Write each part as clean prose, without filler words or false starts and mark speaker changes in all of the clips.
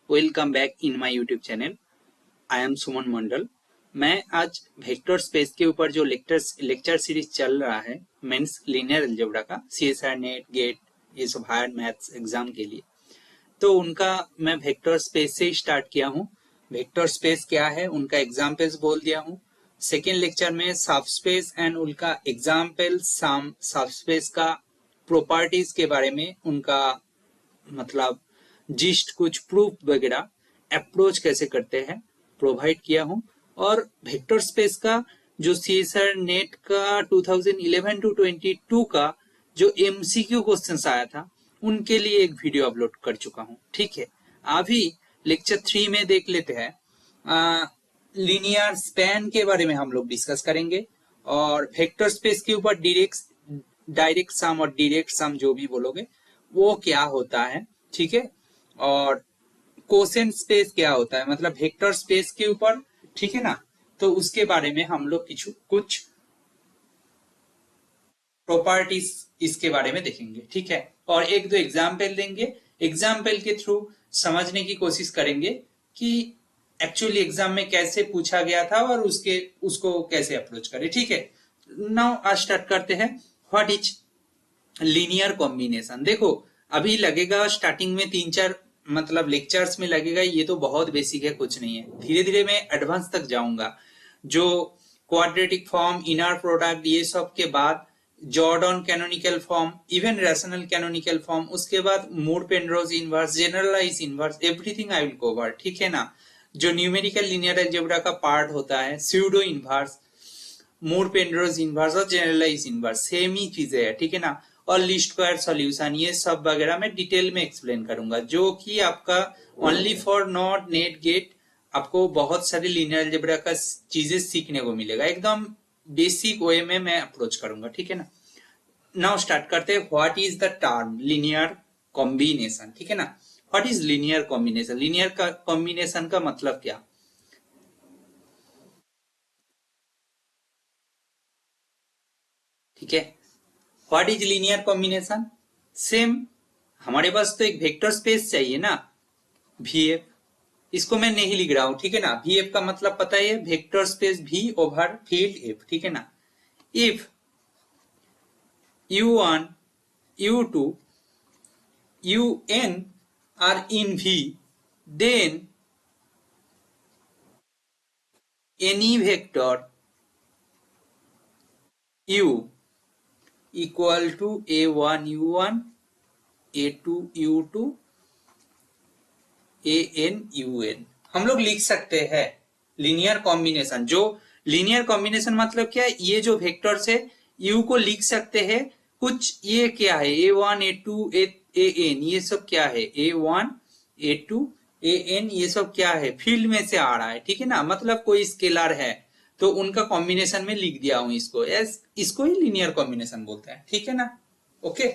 Speaker 1: Welcome back in my YouTube channel. I am Suman Mandal. मैं आज vector space के ऊपर जो लेक्चर सीरीज चल रहा है मीन्स लीनियर अलजेब्रा का सीएसआर नेट गेट ये सब हायर मैथ्स एग्जाम के लिए, तो उनका मैं वेक्टर स्पेस से ही स्टार्ट किया हूँ। वेक्टर स्पेस क्या है उनका एग्जाम्पल्स बोल दिया हूँ। सेकेंड लेक्चर में सब स्पेस एंड उनका एग्जाम्पल सब स्पेस का प्रॉपर्टीज के बारे में उनका मतलब जिस्ट कुछ प्रूफ वगैरह अप्रोच कैसे करते हैं प्रोवाइड किया हूं। और वेक्टर स्पेस का जो सीएसआर नेट का 2011 टू 22 का जो एमसीक्यू क्वेश्चंस आया था उनके लिए एक वीडियो अपलोड कर चुका हूं। ठीक है, अभी लेक्चर 3 में देख लेते हैं। लीनियर स्पैन के बारे में हम लोग डिस्कस करेंगे और वेक्टर स्पेस के ऊपर डायरेक्ट सम और डायरेक्ट सम जो भी बोलोगे वो क्या होता है। ठीक है, और कोसेंट स्पेस क्या होता है मतलब वेक्टर स्पेस के ऊपर, ठीक है ना, तो उसके बारे में हम लोग कुछ प्रॉपर्टीज इसके बारे में देखेंगे। ठीक है, और एक दो एग्जाम्पल देंगे, एग्जाम्पल के थ्रू समझने की कोशिश करेंगे कि एक्चुअली एग्जाम में कैसे पूछा गया था और उसको कैसे अप्रोच करें। ठीक है, नाउ स्टार्ट करते हैं। What is linear combination. देखो अभी लगेगा स्टार्टिंग में 3-4 मतलब लेक्चर्स में लगेगा ये तो बहुत बेसिक है, कुछ नहीं है। धीरे धीरे मैं एडवांस तक जाऊंगा। जो क्वाड्रेटिक फॉर्म, इनर प्रोडक्ट, ये सब के बाद Jordan canonical form, even rational canonical form, उसके बाद Moore Penrose inverse, generalize inverse, everything I will cover. ठीक है ना, जो न्यूमेरिकल लीनियर अलजेब्रा का पार्ट होता है, pseudo inverse, Moore Penrose inverse और जनरलाइज इनवर्स सेम ही चीजें है। ठीक है ना, और लीस्ट स्क्वायर सॉल्यूशन ये सब वगैरह मैं डिटेल में एक्सप्लेन करूंगा, जो कि आपका only for not net get आपको बहुत सारे लीनियर अलजेब्रा का चीजें सीखने को मिलेगा। एकदम बेसिक वे में मैं अप्रोच करूंगा। ठीक है ना, नाउ स्टार्ट करते हैं। What is the term linear combination. ठीक है ना, what is linear combination. Linear का कॉम्बिनेशन का मतलब क्या। ठीक है, what is linear combination. Same हमारे पास तो एक वेक्टर स्पेस चाहिए ना, वीएफ। इसको मैं नहीं लिख रहा हूं, ठीक है ना। वीएफ का मतलब पता है, vector space V over field F. ठीक है ना, if u1 u2 un are in v, then any vector u equal to a1 u1 a2 u2 an un हम लोग लिख सकते हैं लीनियर कॉम्बिनेशन। जो लीनियर कॉम्बिनेशन मतलब क्या है, ये जो वेक्टर्स है u को लिख सकते हैं कुछ, ये क्या है a1 a2 an, ये सब क्या है a1 a2 an, ये सब क्या है फील्ड में से आ रहा है। ठीक है ना, मतलब कोई स्केलर है तो उनका कॉम्बिनेशन में लिख दिया हूं इसको, इसको ही लीनियर कॉम्बिनेशन बोलते हैं। ठीक है ना, ओके।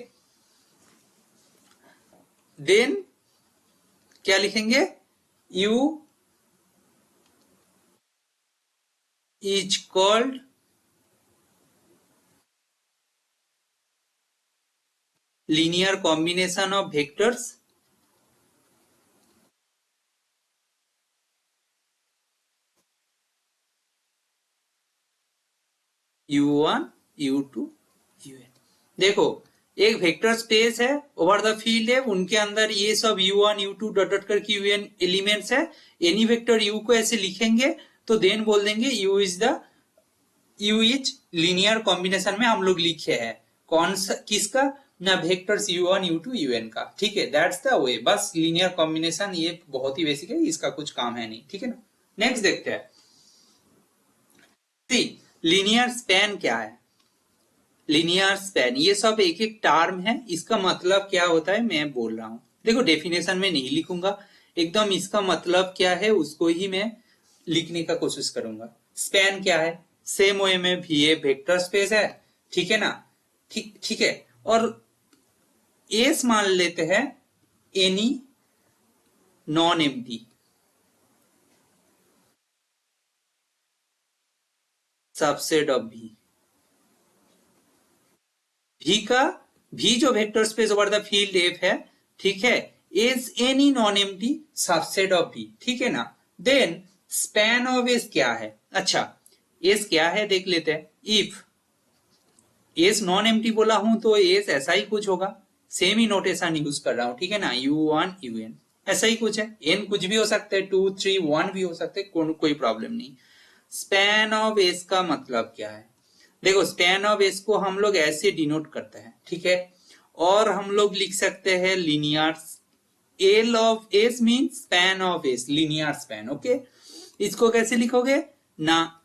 Speaker 1: देन क्या लिखेंगे, u is called linear combination of vectors u1 u2 un। देखो एक वेक्टर स्पेस है, ओवर द फील्ड है, उनके अंदर ये सब u1 u2 डॉट डॉट करके un एलिमेंट्स है। एनी वेक्टर u को ऐसे लिखेंगे तो देन बोल देंगे u इज लीनियर कॉम्बिनेशन में हम लोग लिखे हैं कौन सा, किसका ना, वेक्टर्स u1 u2 un का। ठीक है, दैट्स द वे। बस लीनियर कॉम्बिनेशन ये बहुत ही बेसिक है, इसका कुछ काम है नहीं। ठीक है ना, नेक्स्ट देखते हैं। लीनियर स्पैन क्या है। लीनियर स्पैन ये सब एक एक टर्म है, इसका मतलब क्या होता है मैं बोल रहा हूं। देखो डेफिनेशन में नहीं लिखूंगा, एकदम इसका मतलब क्या है उसको ही मैं लिखने का कोशिश करूंगा। स्पैन क्या है, सेम वे में भी ए वेक्टर स्पेस है। ठीक है ना, ठीक ठीक है, और एस मान लेते हैं any non empty subset of भी का, भी जो vector space over the field F है, ठीक है, is any non-empty subset of V, ठीक है ना। देन स्पैन ऑफ एस क्या है, अच्छा एस क्या है देख लेते हैं। इफ एस नॉन एम्प्टी बोला हूं तो एस ऐसा ही कुछ होगा, सेम ही नोटेशन यूज कर रहा हूं, ठीक है ना। U1 UN ऐसा ही कुछ है, एन कुछ भी हो सकता है, 2 3 1 भी हो सकते हैं, कोई प्रॉब्लम नहीं। स्पैन ऑफ एस का मतलब क्या है, देखो स्पैन ऑफ एस को हम लोग ऐसे डिनोट करते हैं, ठीक है। और हम लोग लिख सकते हैं linear L of S mean span of S, linear span, okay. इसको कैसे लिखोगे ना,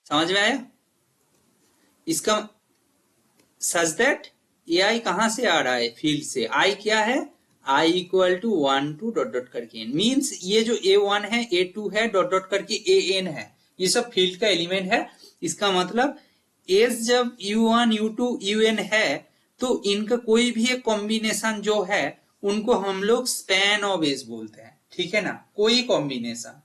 Speaker 1: समझ में आया इसका, सच दैट ए आई कहां से आ रहा है, फील्ड से। आई क्या है, i equal to 1 to dot dot करके एन, मीन्स ये जो A1 है A2 है डॉट डॉट करके AN है, ये सब फील्ड का एलिमेंट है। इसका मतलब एस जब U1 U2 UN है तो इनका कोई भी एक कॉम्बिनेशन जो है उनको हम लोग स्पैन ऑफ एस बोलते हैं, ठीक है ना। कोई कॉम्बिनेशन,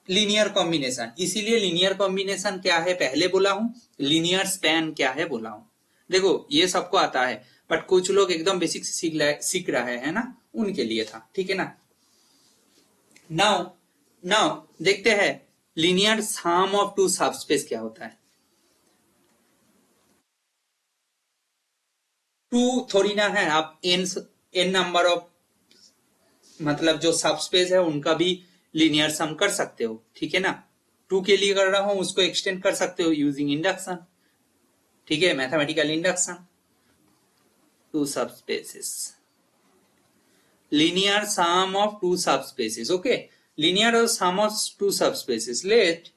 Speaker 1: लीनियर कॉम्बिनेशन, इसीलिए लीनियर कॉम्बिनेशन क्या है पहले बोला हूं, लीनियर स्पैन क्या है बोला हूं। देखो ये सबको आता है, बट कुछ लोग एकदम बेसिक से सीख रहे हैं ना, उनके लिए था, ठीक है ना। नाउ नाउ देखते हैं linear sum of two subspace क्या होता है। टू थोड़ी ना है, आप एन नंबर ऑफ मतलब जो सबस्पेस है उनका भी लीनियर सम कर सकते हो, ठीक है ना। 2 के लिए कर रहा हूं, उसको एक्सटेंड कर सकते हो यूजिंग इंडक्शन, ठीक है, mathematical induction. Two subspaces, linear sum of two subspaces, okay. Linear sum of two subspaces, let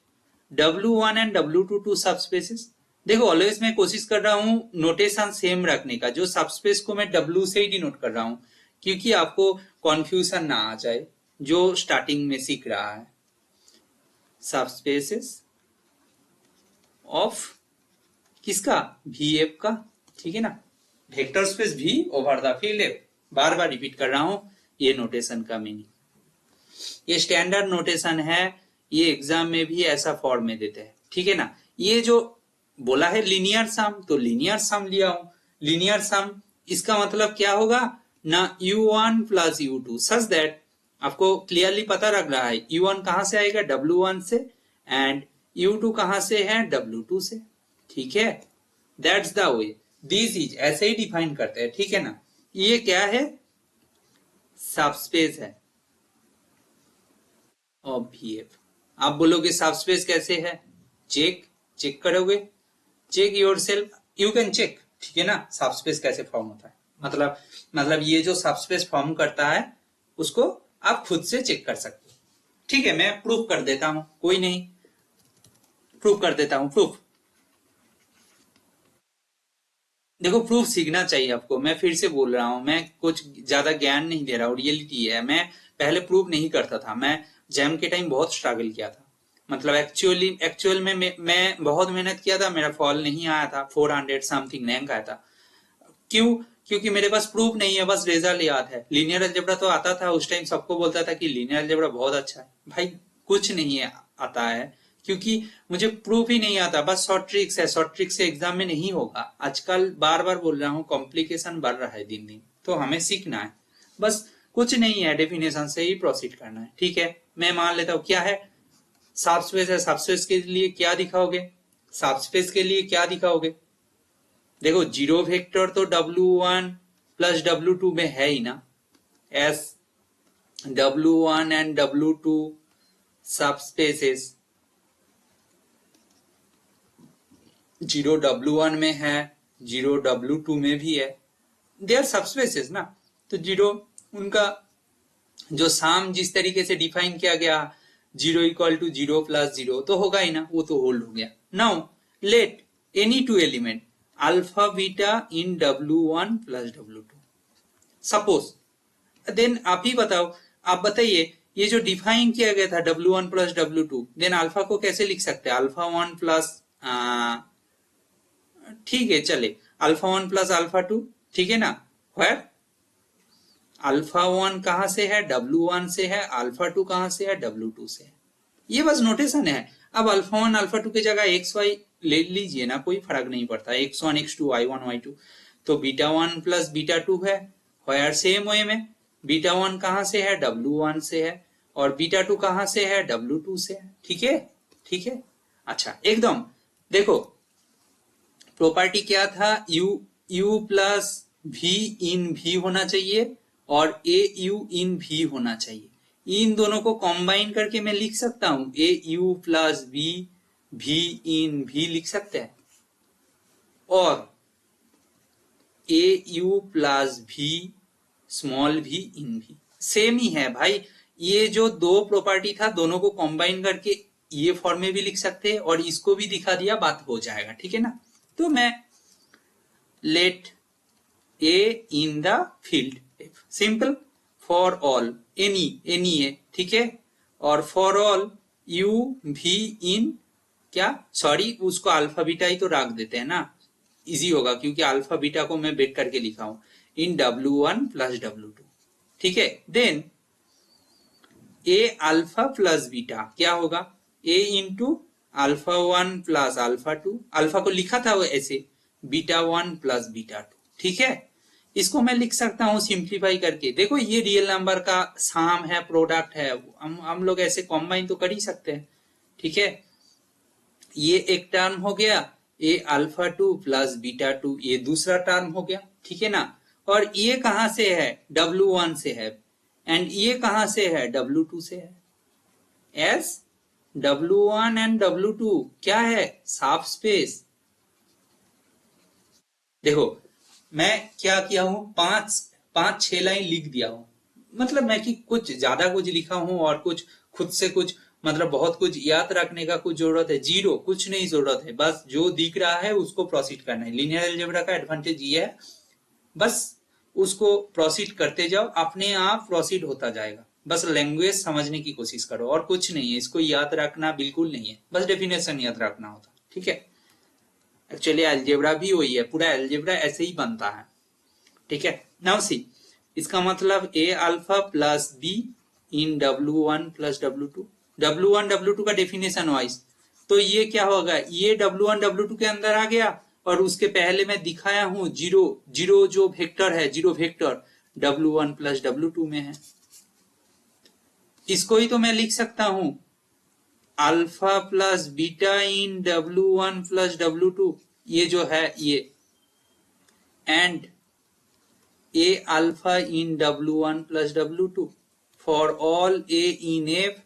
Speaker 1: W1 and W2 two subspaces. देखो ऑलवेज मैं कोशिश कर रहा हूं नोटेशन सेम रखने का, जो सबस्पेस को मैं W से ही डिनोट कर रहा हूं, क्योंकि आपको कॉन्फ्यूजन ना आ जाए जो स्टार्टिंग में सीख रहा है। सबस्पेसेस ऑफ किसका, VF का, ठीक है ना। Vector space V over the field F, bar bar repeat कर रहा हूं ये नोटेशन का मीनिंग, ये स्टैंडर्ड नोटेशन है, ये एग्जाम में भी ऐसा फॉर्म में देते हैं, ठीक है ना। ये जो बोला है लीनियर सम, तो लीनियर सम लिया हूं। लीनियर सम इसका मतलब क्या होगा ना, U1 plus U2 such that आपको क्लियरली पता लग रहा है U1 कहां से आएगा, W1 से, एंड U2 कहां से है, W2 से, ठीक है। That's the way, this is ऐसे ही डिफाइन करते हैं, ठीक है ना। ये क्या है, सबस्पेस है ऑफ VF। आप बोलोगे सबस्पेस कैसे है, चेक करोगे, check yourself, you can check, ठीक है ना। सबस्पेस कैसे फॉर्म होता है, मतलब ये जो सबस्पेस फॉर्म करता है उसको आप खुद से चेक कर सकते हो, ठीक है। मैं प्रूफ कर देता हूं, कोई नहीं, प्रूफ कर देता हूं, प्रूफ। देखो प्रूफ सीखना चाहिए आपको, मैं फिर से बोल रहा हूं, मैं कुछ ज्यादा ज्ञान नहीं दे रहा हूं, रियलिटी है। मैं पहले प्रूफ नहीं करता था, मैं जैम के टाइम बहुत स्ट्रगल किया था, मतलब एक्चुअल में मैं बहुत मेहनत किया था, मेरा फॉल नहीं आया था, 400 समथिंग रैंक आया था। क्यों, क्योंकि मेरे पास प्रूफ नहीं है, बस रिजल्ट याद है। लीनियर अलजेब्रा तो आता था उस टाइम, सबको बोलता था कि लीनियर अलजेब्रा बहुत अच्छा है, भाई कुछ नहीं है आता है, क्योंकि मुझे प्रूफ ही नहीं आता, बस शॉर्ट ट्रिक्स है, शॉर्ट ट्रिक से एग्जाम में नहीं होगा। आजकल बार बार बोल रहा हूँ कॉम्प्लिकेशन बढ़ रहा है दिन दिन, तो हमें सीखना है, बस कुछ नहीं है, डेफिनेशन से ही प्रोसीड करना है, ठीक है। मैं मान लेता हूँ क्या है, सबस्पेस है, सबस्पेस के लिए क्या दिखाओगे, सबस्पेस के लिए क्या दिखाओगे, देखो जीरो वेक्टर तो W1 प्लस W2 में है ही ना, S W1 and W2 subspaces, zero W1 में है, जीरो W2 में भी है, दे आर सबस्पेसेस ना। तो जीरो उनका जो साम जिस तरीके से डिफाइन किया गया, zero equal to zero plus zero, तो होगा ही ना, वो तो होल्ड हो गया। Now let any two element alpha beta in W1 plus W2 suppose, then आप ही बताओ, आप बताइए ये जो डिफाइन किया गया था W1 plus W2, then alpha को कैसे लिख सकते हैं, अल्फा 1 प्लस, ठीक है चले, अल्फा 1 प्लस अल्फा 2, ठीक है ना। वेयर अल्फा 1 कहां से है, W1 से है, अल्फा 2 कहां से है, W2 से है, ये बस नोटेशन है। अब अल्फा 1 अल्फा 2 की जगह XY ले लीजिए ना, कोई फर्क नहीं पड़ता, x1 x2 y1 y2। तो β1 प्लस β2 है, वायर सेम वे में β1 कहाँ से है, W1 से है, और β2 कहाँ से है, W2 से है। ठीक है, ठीक है। अच्छा, एकदम देखो, प्रॉपर्टी क्या था, u प्लस v इन v होना चाहिए और au इन v होना चाहिए। इन दोनों को कंबाइन करके मैं लिख सकता हूं, au प्लस v इन v लिख सकते हैं, और au plus v small v इन v सेम ही है भाई। ये जो दो प्रॉपर्टी था, दोनों को कंबाइन करके ये फॉर्म में भी लिख सकते हैं और इसको भी दिखा दिया, बात हो जाएगा। ठीक है ना। तो मैं let a in the field, simple, for all any है, ठीक है, और for all u v in क्या, सॉरी उसको अल्फा बीटा ही तो रख देते हैं ना, इजी होगा, क्योंकि अल्फा बीटा को मैं बेट करके लिखा हूं, इन W1 प्लस W2। ठीक है, then a alpha plus beta क्या होगा, a into alpha 1 plus alpha 2, alpha को लिखा था वो ऐसे, बीटा 1 प्लस बीटा 2। ठीक है, इसको मैं लिख सकता हूं सिंप्लीफाई करके। देखो ये रियल नंबर का साम है, प्रोडक्ट है, हम लोग ऐसे कॉम्बाइन तो कर ही सकते हैं। ठीक है, ये एक टर्म हो गया, ए अल्फा 2 प्लस बीटा 2, ये दूसरा टर्म हो गया। ठीक है ना, और ये कहां से है, W1 से है, एंड ये कहां से है, W2 से है। एस W1 एंड W2 क्या है, साफ स्पेस। देखो मैं क्या किया हूं, पांच छह लाइन लिख दिया हूं, मतलब मैं कि कुछ ज्यादा कुछ लिखा हूं और कुछ खुद से कुछ, मतलब बहुत कुछ याद रखने का कुछ जरूरत है, जीरो कुछ नहीं जरूरत है, बस जो दिख रहा है उसको प्रोसीड करना है। लीनियर अलजेब्रा का एडवांटेज ये है, बस उसको प्रोसीड करते जाओ, अपने आप प्रोसीड होता जाएगा। बस लैंग्वेज समझने की कोशिश करो, और कुछ नहीं है, इसको याद रखना बिल्कुल नहीं है, बस डेफिनेशन याद रखना होता। ठीक है, एक्चुअली अलजेब्रा भी वही है, पूरा अलजेब्रा ऐसे ही बनता है। ठीक है, नाउ सी, इसका मतलब a alpha plus b in W1 plus W2, W1 W2 का डेफिनेशन वाइज, तो ये क्या होगा, ये W1 W2 के अंदर आ गया, और उसके पहले मैं दिखाया हूं जीरो, जीरो जो वेक्टर है, zero vector W1 plus W2 में है। इसको ही तो मैं लिख सकता हूं, alpha plus beta in W1 plus W2, ये जो है ये, and a alpha in W1 plus W2 for all a in F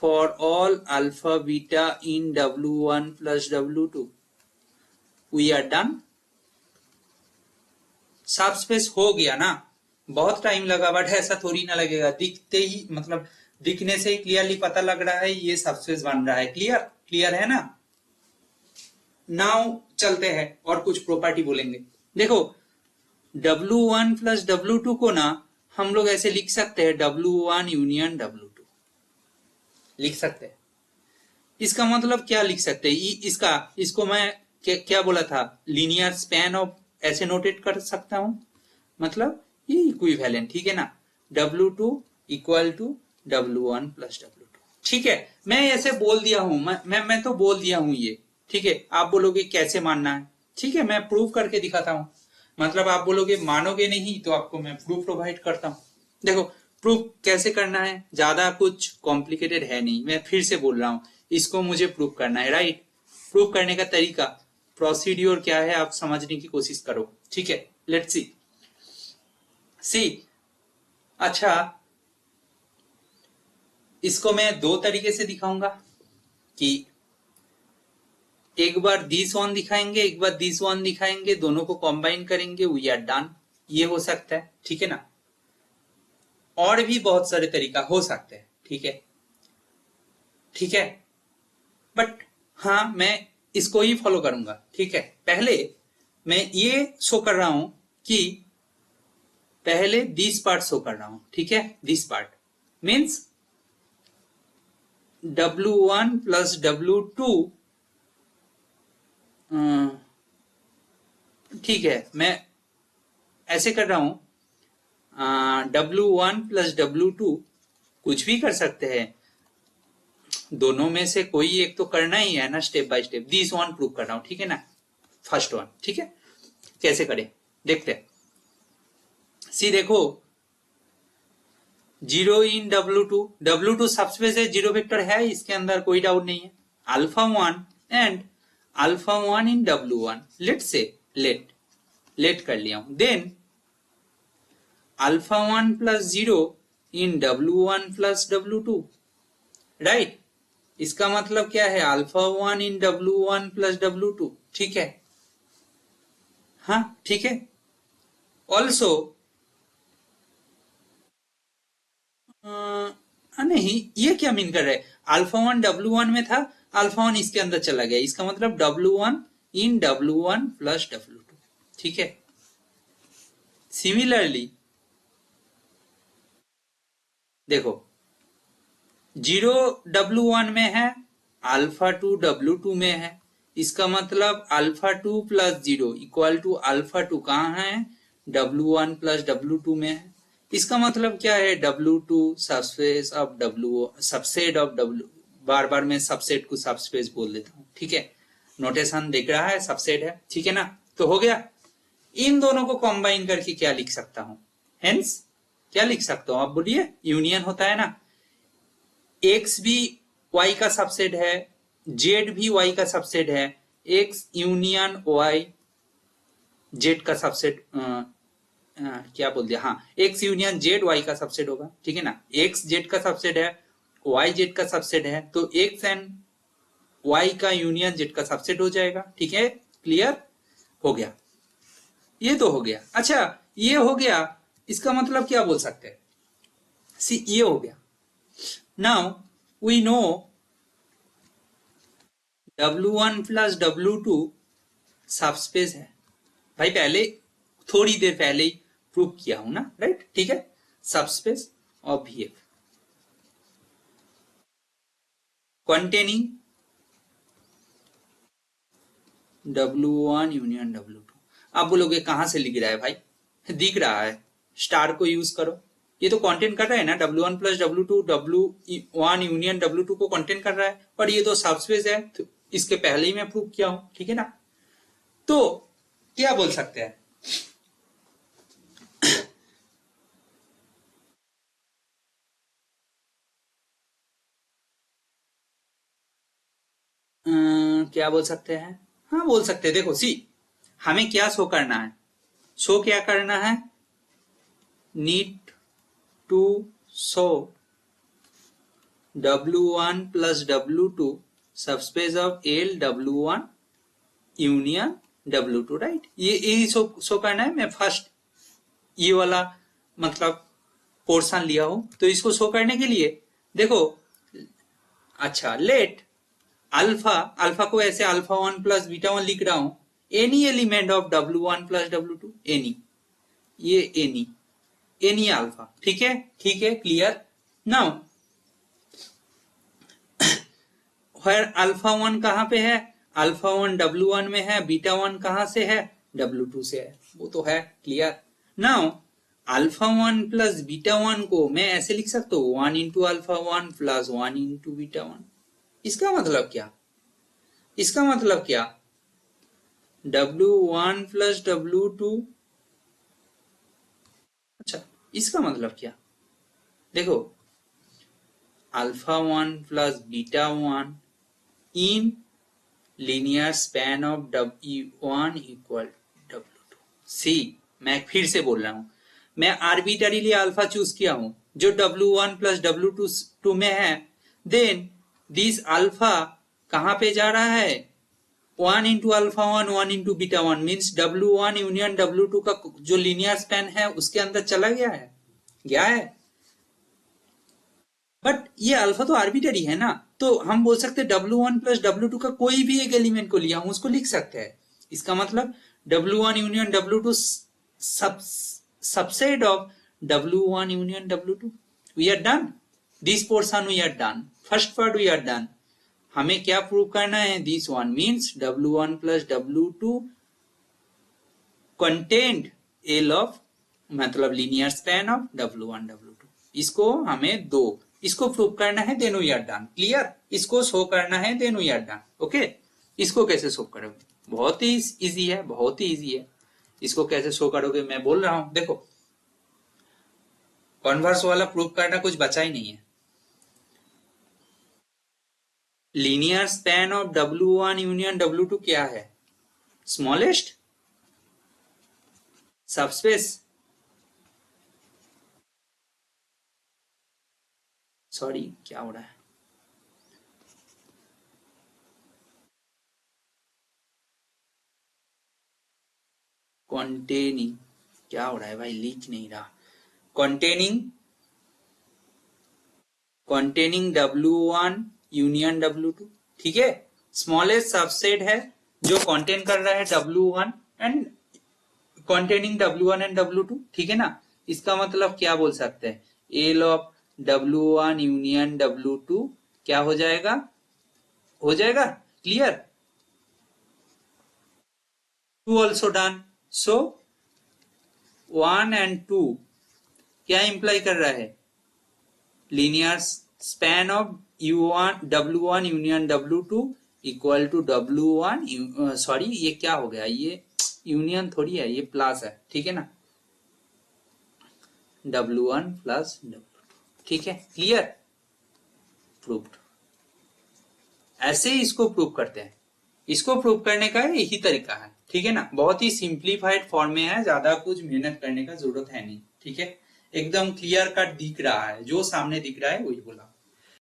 Speaker 1: for all alpha beta in W1 plus W2। We are done। सब स्पेस हो गया ना, बहुत time लगा, बट ऐसा थोड़ी ना लगेगा, दिखते ही मतलब दिखने से ही क्लियरली पता लग रहा है ये सब स्पेस बन रहा है। क्लियर, क्लियर है ना। नाउ चलते हैं और कुछ प्रॉपर्टी बोलेंगे। देखो W1 प्लस W2 को ना हम लोग ऐसे लिख सकते हैं, W1 यूनियन W2 लिख सकते हैं। इसका मतलब क्या लिख सकते हैं, इसको मैं क्या बोला था, लीनियर स्पैन ऑफ ऐसे नोटेट कर सकता हूं, मतलब ये इक्विवेलेंट। ठीक है ना, W2 equal to W1 plus W2। ठीक है, मैं ऐसे बोल दिया हूं, मैं तो बोल दिया हूं ये। ठीक है, आप बोलोगे कैसे मानना है, ठीक है मैं प्रूव करके दिखाता हूं, मतलब आप बोलोगे मानोगे नहीं, तो आपको मैं प्रूफ प्रोवाइड करता हूं। देखो प्रूफ कैसे करना है, ज्यादा कुछ कॉम्प्लिकेटेड है नहीं, मैं फिर से बोल रहा हूं, इसको मुझे प्रूफ करना है, राइट। प्रूफ करने का तरीका, प्रोसीड्योर क्या है, आप समझने की कोशिश करो। ठीक है, लेट्स सी। अच्छा, इसको मैं दो तरीके से दिखाऊंगा, कि एक बार दिस वन दिखाएंगे, एक बार दिस वन दिखाएंगे, दोनों को कंबाइन करेंगे, वी आर डन। ये हो सकता है, ठीक है ना, और भी बहुत सारे तरीका हो सकते हैं। ठीक है, ठीक है, बट हाँ मैं इसको ही फॉलो करूंगा। ठीक है, पहले मैं ये शो कर रहा हूं कि पहले दिस पार्ट शो कर रहा हूं। ठीक है, this part means W1 plus W2, ठीक है मैं ऐसे कर रहा हूं, W1 प्लस W2 कुछ भी कर सकते हैं, दोनों में से कोई एक तो करना ही है ना, step by step. This one prove कर रहा हूं, ठीक है ना, फर्स्ट वन, ठीक है। कैसे करें देखते हैं। सी देखो, 0 इन W2 सबस्पेस है, जीरो वेक्टर है, इसके अंदर कोई डाउट नहीं है। Alpha 1 and alpha 1 in W1, let say let कर लिया हूं। Then alpha 1 plus 0 in W1 plus W2, right. इसका मतलब क्या है, alpha 1 in W1 plus W2, ठीक है। हाँ ठीक है। ऑल्सो नहीं, ये क्या मीन कर रहा है, अल्फा 1 W1 में था, अल्फा 1 इसके अंदर चला गया, इसका मतलब W1 इन W1 प्लस W2, ठीक है। सिमिलरली देखो, 0 W1 में है, अल्फा 2 W2 में है, इसका मतलब alpha 2 plus 0 equal to alpha 2 कहाँ है, W1 प्लस W2 में है। इसका मतलब क्या है, W2 subspace of W, subset of W, बार बार मैं सबसेट को सबस्पेस बोल देता हूँ, ठीक है। नोटेशन दिख रहा है, सबसेट है, ठीक है ना। तो हो गया। इन दोनों को कंबाइन करके क्या लिख सकता हूं, हेंस क्या लिख सकता हूं, आप बोलिए, यूनियन होता है ना। एक्स भी वाई का सबसेट है, जेड भी वाई का सबसेट है, एक्स यूनियन वाई जेड का सबसेट, क्या बोल दिया, हाँ, एक्स यूनियन जेड वाई का सबसेट होगा, ठीक है ना। एक्स जेड का सबसेट है, वाई जेड का सबसेट है, तो एक्स एंड वाई का यूनियन जेड का सबसेट हो जाएगा, ठीक है। क्लियर हो गया, ये तो हो गया। अच्छा, ये हो गया, इसका मतलब क्या बोल सकते हैं, सी ये हो गया। Now we know W1 plus W2 subspace है, भाई पहले थोड़ी देर पहले ही प्रूव किया हूं ना, राइट, ठीक है। Subspace of VF containing W1 union W2। आप बोलोगे कहां से लिख रहा है भाई, दिख रहा है, स्टार को यूज करो, ये तो कंटेंट कर रहा है ना, W1 plus W2, W1 union W2 को कंटेंट कर रहा है, पर ये तो सबस्पेस है, तो इसके पहले ही मैं प्रूव किया हूं, ठीक है ना। तो क्या बोल सकते हैं, क्या बोल सकते हैं, हाँ बोल सकते हैं। देखो सी, हमें क्या शो करना है, शो क्या करना है, need to show W1 plus W2 subspace of L W1 union W2, right. ये शो करना है। मैं फर्स्ट ये वाला मतलब पोर्शन लिया हूं, तो इसको शो करने के लिए देखो, अच्छा, लेट अल्फा को ऐसे अल्फा 1 प्लस बीटा 1 लिख रहा हूं, any element of W1 plus W2, any, ये एनी अल्फा, ठीक है, ठीक है, क्लियर। नाउ अल्फा 1 कहां पे है, अल्फा 1 W1 में है, बीटा 1 कहां से है, W2 से है, वो तो है, clear. Now alpha 1 plus beta 1 को मैं ऐसे लिख सकता हूं, 1 into alpha 1 plus 1 into beta 1। इसका मतलब क्या, इसका मतलब क्या, W1 प्लस W2, अच्छा, इसका मतलब क्या, देखो, alpha 1 plus beta 1 in linear span of W1 equal W2। सी, मैं फिर से बोल रहा हूं, मैं आर्बिटरीली अल्फा चूज किया हूं जो W1 प्लस W2 में है, देन दिस अल्फा कहां पे जा रहा है, 1 into alpha 1 1 into beta 1, means W1 union W2 का जो लीनियर स्पैन है उसके अंदर चला गया है, बट ये अल्फा तो आर्बिटरी है ना, तो हम बोल सकते हैं W1 प्लस W2 का कोई भी एक एलिमेंट को लिया हूं उसको लिख सकते हैं। इसका मतलब W1 union W2 subset of W1 union W2। We are done, this portion we are done, first part we are done. हमें क्या प्रूव करना है, this one means W1 plus W2 content L of, मतलब linear span of W1 W2। इसको हमें दो इसको prove करना है, then we are done. Clear? इसको शो करना है, then we are done. Okay, इसको कैसे शो करोगे? बहुत ही इजी है, बहुत ही इजी है। इसको कैसे शो करोगे मैं बोल रहा हूं। देखो, कॉन्वर्स वाला प्रूव करना कुछ बचा ही नहीं है। Linear span of W1 union W2 क्या है? स्मॉलेस्ट सबस्पेस, सॉरी क्या हो रहा है, कॉन्टेनिंग, क्या हो रहा है भाई, लिख नहीं रहा। कॉन्टेनिंग W1 यूनियन W2, ठीक है। स्मॉलेस्ट सबसेट है जो कंटेन कर रहा है W1 and containing W1 and W2, ठीक है ना। इसका मतलब क्या बोल सकते हैं, L of W1 union W2 क्या हो जाएगा? हो जाएगा। Clear? Two also done. So 1 and 2 क्या इंप्लाई कर रहा है? Linear span of U1 W1 union W2 equal to W1, sorry ये क्या हो गया, ये यूनियन थोड़ी है, ये प्लस है, ठीक है ना। W1 प्लस W2, ठीक है। क्लियर? प्रूव्ड। ऐसे ही इसको प्रूव करते हैं। इसको प्रूव करने का यही तरीका है, ठीक है ना। बहुत ही सिंप्लीफाइड फॉर्म में है, ज्यादा कुछ मेहनत करने का जरूरत है नहीं, ठीक है। एकदम क्लियर कट दिख रहा है, जो सामने दिख रहा है वही बोला।